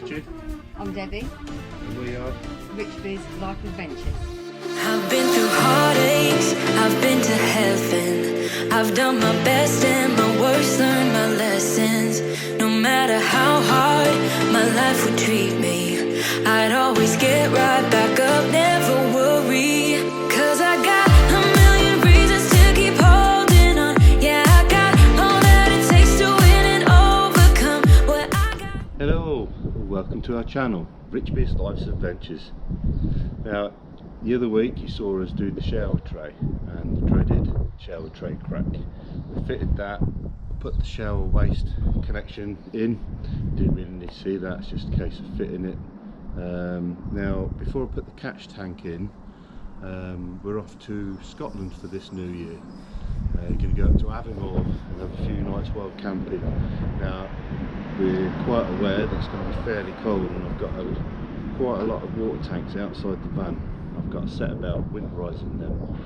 Richard. I'm Debbie. And we are Richby's Life Adventures. I've been through heartaches, I've been to heaven. I've done my best and my worst, learned my lessons. No matter how hard my life would treat me, I'd always get right back up, never worry. Cause I got a million reasons to keep holding on. Yeah, I got all that it takes to win and overcome what I got. Hello, welcome to our channel, Richby's Life's Adventures. Now, the other week you saw us do the shower tray and the dreaded shower tray crack. We fitted that, put the shower waste connection in. Didn't really need to see that, it's just a case of fitting it. Now, before I put the catch tank in, we're off to Scotland for this new year. Going to go up to Avonmore and have a few nights wild camping. Now, we're quite aware that it's going to be fairly cold, and I've got quite a lot of water tanks outside the van. I've got a set about winterising them,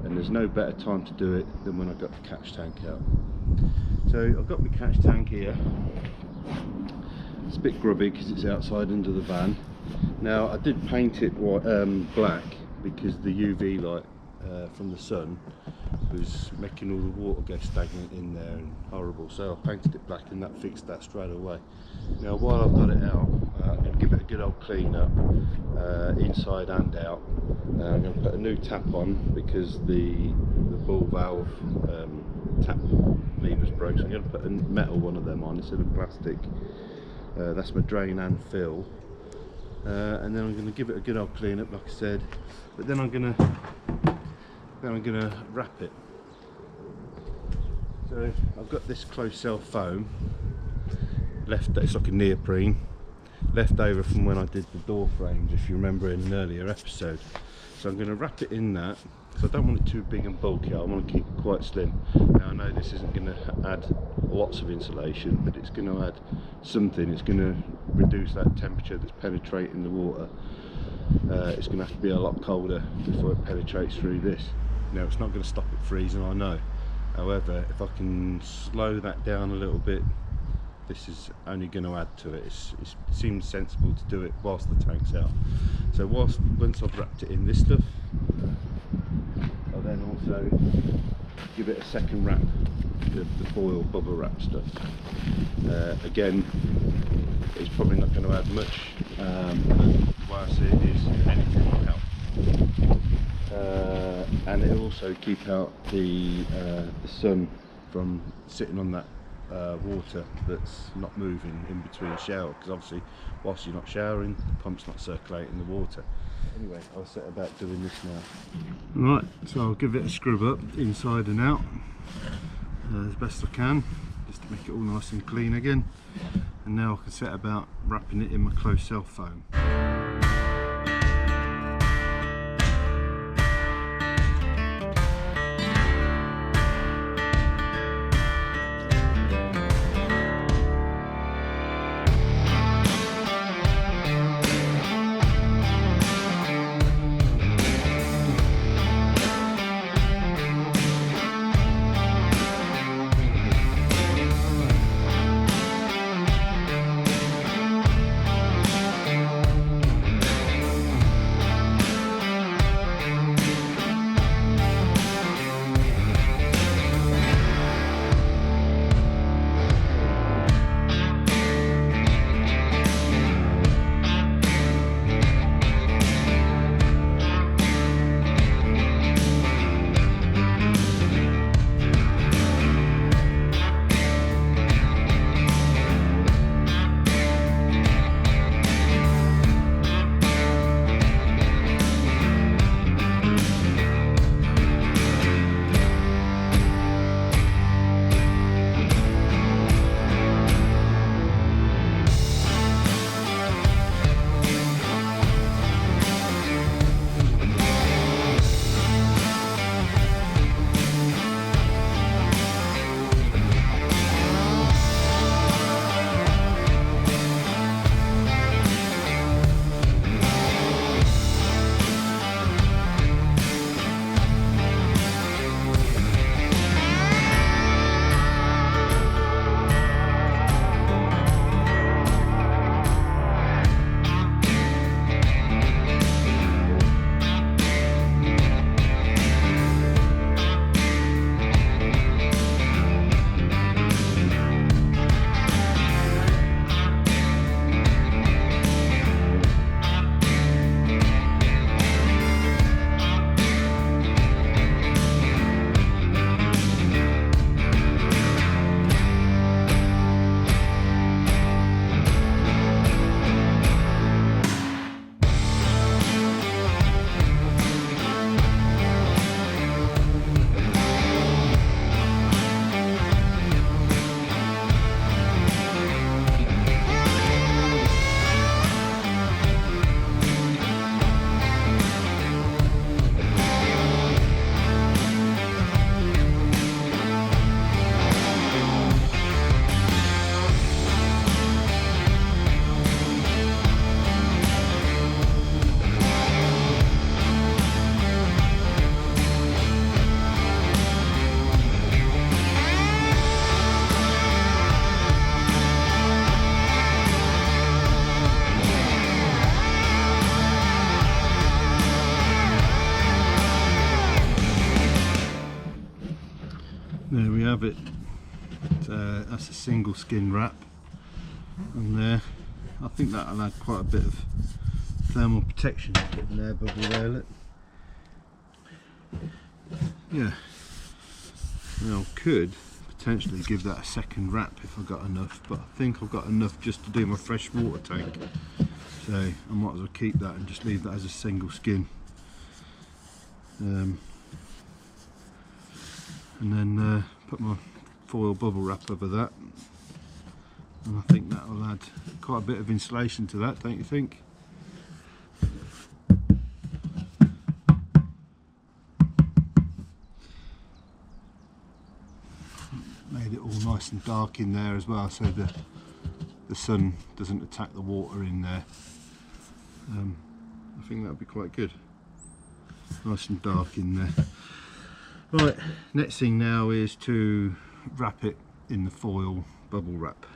and there's no better time to do it than when I've got the catch tank out. So I've got my catch tank here. It's a bit grubby because it's outside under the van. Now, I did paint it black because the UV light from the sun was making all the water go stagnant in there and horrible, so I painted it black and that fixed that straight away. Now, while I've got it out, I'm going to give it a good old clean up, inside and out. I'm going to put a new tap on because the ball valve tap lever's broke, so I'm going to put a metal one of them on instead of plastic. That's my drain and fill, and then I'm going to give it a good old clean up, like I said, but then I'm going to wrap it. So I've got this closed cell foam left, it's like a neoprene, left over from when I did the door frames, if you remember in an earlier episode. So I'm going to wrap it in that, so I don't want it too big and bulky, I want to keep it quite slim. Now, I know this isn't going to add lots of insulation, but it's going to add something. It's going to reduce that temperature that's penetrating the water. It's going to have to be a lot colder before it penetrates through this. Now, it's not going to stop it freezing, I know. However, if I can slow that down a little bit, this is only going to add to it. It seems sensible to do it whilst the tank's out. So once I've wrapped it in this stuff, I'll then also give it a second wrap, the foil bubble wrap stuff. Again, it's probably not going to add much, but the way I see it is anything will help. And it'll also keep out the sun from sitting on that water that's not moving in between shower, because obviously whilst you're not showering, the pump's not circulating the water. Anyway, I'll set about doing this now. Right, so I'll give it a scrub up inside and out as best I can, just to make it all nice and clean again. And now I can set about wrapping it in my closed cell foam. have it. That's a single skin wrap on there. I think that'll add quite a bit of thermal protection in there, bubble there, look. Yeah, now could potentially give that a second wrap if I got enough, but I think I've got enough just to do my fresh water tank, so I might as well keep that and just leave that as a single skin. And then put my foil bubble wrap over that, and I think that will add quite a bit of insulation to that, don't you think? Made it all nice and dark in there as well, so the sun doesn't attack the water in there. I think that would be quite good. Nice and dark in there. Right, next thing now is to wrap it in the foil bubble wrap.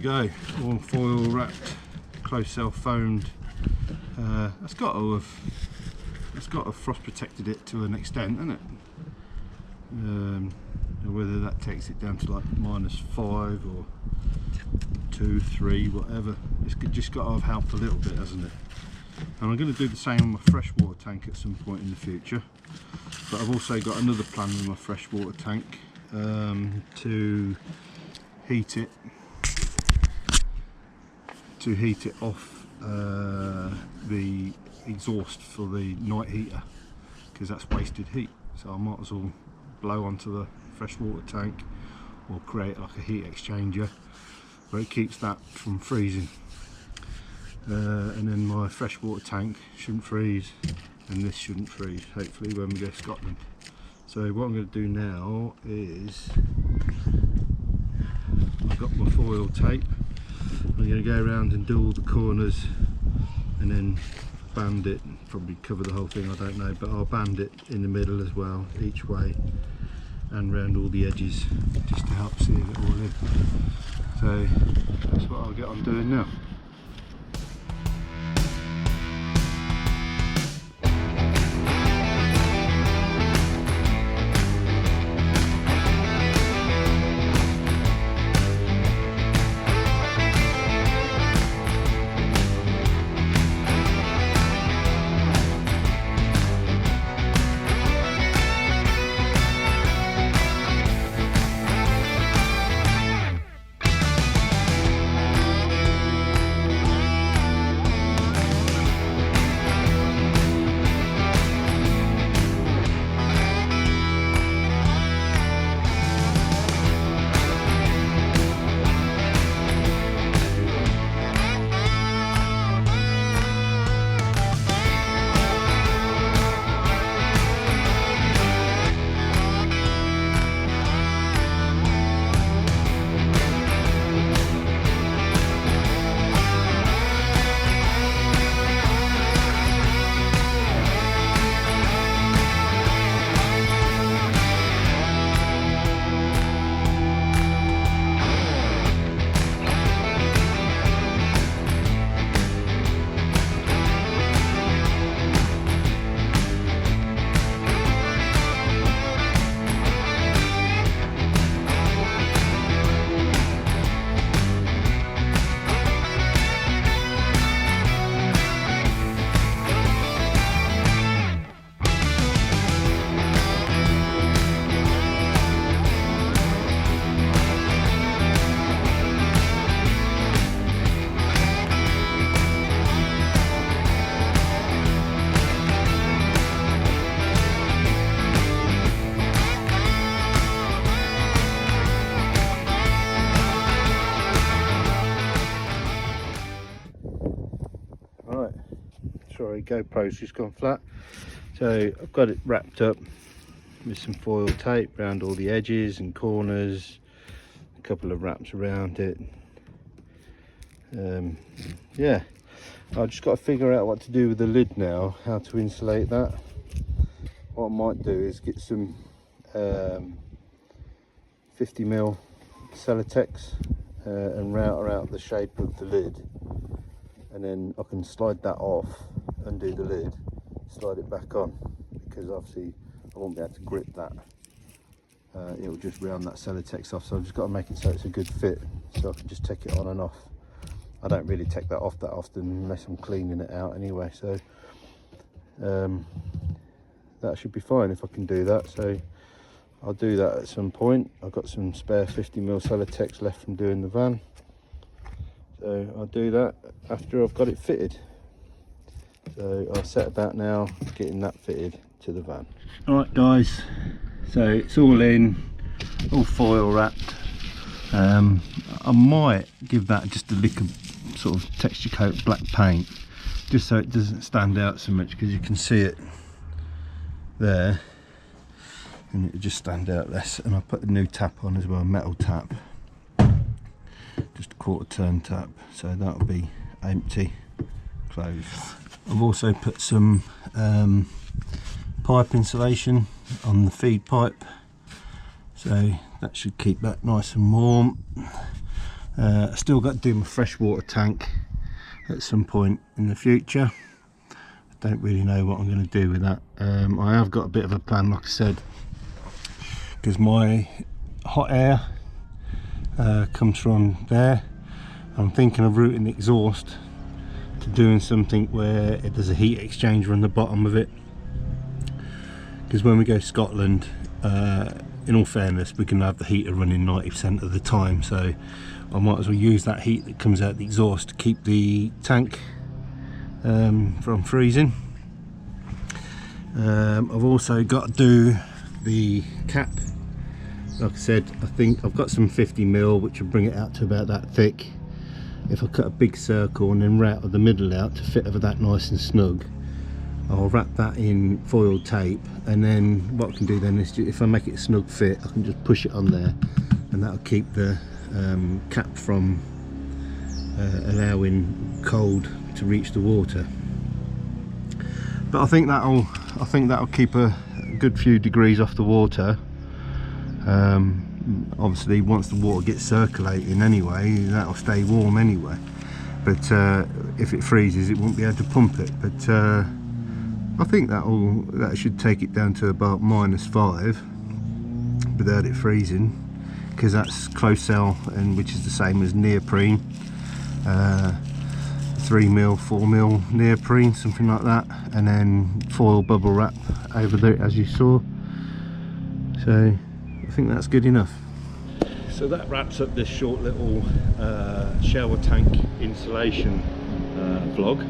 Go, all foil wrapped, close cell foamed. That's got to have frost protected it to an extent, hasn't it? Whether that takes it down to like -5 or 2, 3, whatever. It's just got to have helped a little bit, hasn't it? And I'm going to do the same on my freshwater tank at some point in the future. But I've also got another plan with my freshwater tank to heat it. Off the exhaust for the night heater, because that's wasted heat, so I might as well blow onto the freshwater tank or create like a heat exchanger where it keeps that from freezing, and then my freshwater tank shouldn't freeze and this shouldn't freeze, hopefully, when we go to Scotland. So what I'm going to do now is I've got my foil tape. I'm going to go around and do all the corners and then band it, probably cover the whole thing, I don't know, but I'll band it in the middle as well, each way, and round all the edges, just to help seal it all in. So that's what I'll get on doing now. sorry, GoPro's just gone flat. So I've got it wrapped up with some foil tape around all the edges and corners, a couple of wraps around it. Yeah, I've just got to figure out what to do with the lid now, how to insulate that. What I might do is get some 50mm Celotex and router out the shape of the lid, and then I can slide that off, undo the lid, slide it back on, because obviously I won't be able to grip that. It'll just round that Celotex off, so I've just got to make it so it's a good fit, so I can just take it on and off. I don't really take that off that often unless I'm cleaning it out anyway, so that should be fine if I can do that. So I'll do that at some point. I've got some spare 50mm Celotex left from doing the van, so I'll do that after I've got it fitted. So I'll set about now getting that fitted to the van. Alright guys, so it's all in, all foil wrapped. I might give that just a lick of sort of texture coat black paint, just so it doesn't stand out so much, because you can see it there and it will just stand out less. And I put a new tap on as well, metal tap, just a 1/4 turn tap, so that'll be empty, closed. I've also put some pipe insulation on the feed pipe, so that should keep that nice and warm. I still got to do my freshwater tank at some point in the future. I don't really know what I'm going to do with that. I have got a bit of a plan, like I said, because my hot air comes from there. I'm thinking of routing the exhaust to doing something where there's a heat exchanger on the bottom of it, because when we go to Scotland, in all fairness, we can have the heater running 90% of the time, so I might as well use that heat that comes out the exhaust to keep the tank from freezing. I've also got to do the cap. Like I said, I think I've got some 50mm which will bring it out to about that thick. If I cut a big circle and then router the middle out to fit over that nice and snug, I'll wrap that in foil tape, and then what I can do then is, if I make it a snug fit, I can just push it on there, and that'll keep the cap from allowing cold to reach the water. But I think that'll keep a good few degrees off the water. Obviously once the water gets circulating anyway, that'll stay warm anyway, but if it freezes it won't be able to pump it. But I think that should take it down to about -5 without it freezing, because that's close cell, and which is the same as neoprene, 3mm, 4mm neoprene, something like that, and then foil bubble wrap over there as you saw. So I think that's good enough. So that wraps up this short little shower tank insulation vlog.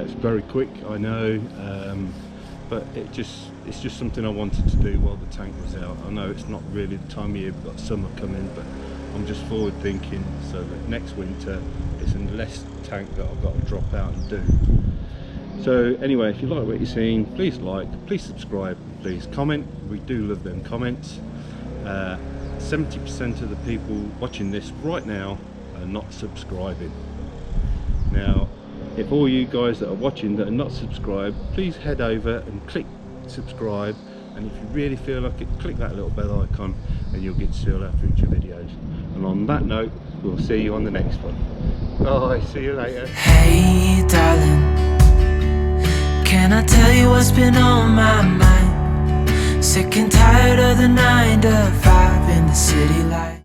It's very quick, I know, but it's just something I wanted to do while the tank was out. I know it's not really the time of year, we've got summer coming, but I'm just forward thinking, so that next winter it's a less tank that I've got to drop out and do. So anyway, if you like what you're seeing, please like, please subscribe, please comment. We do love them comments. 70% of the people watching this right now are not subscribing. Now, if all you guys that are watching that are not subscribed, please head over and click subscribe, and if you really feel like it, click that little bell icon and you'll get to see all our future videos. And on that note, we'll see you on the next one. Bye, see you later. Hey darling, can I tell you what's been on my mind? Sick and tired of the 9 to 5 in the city life.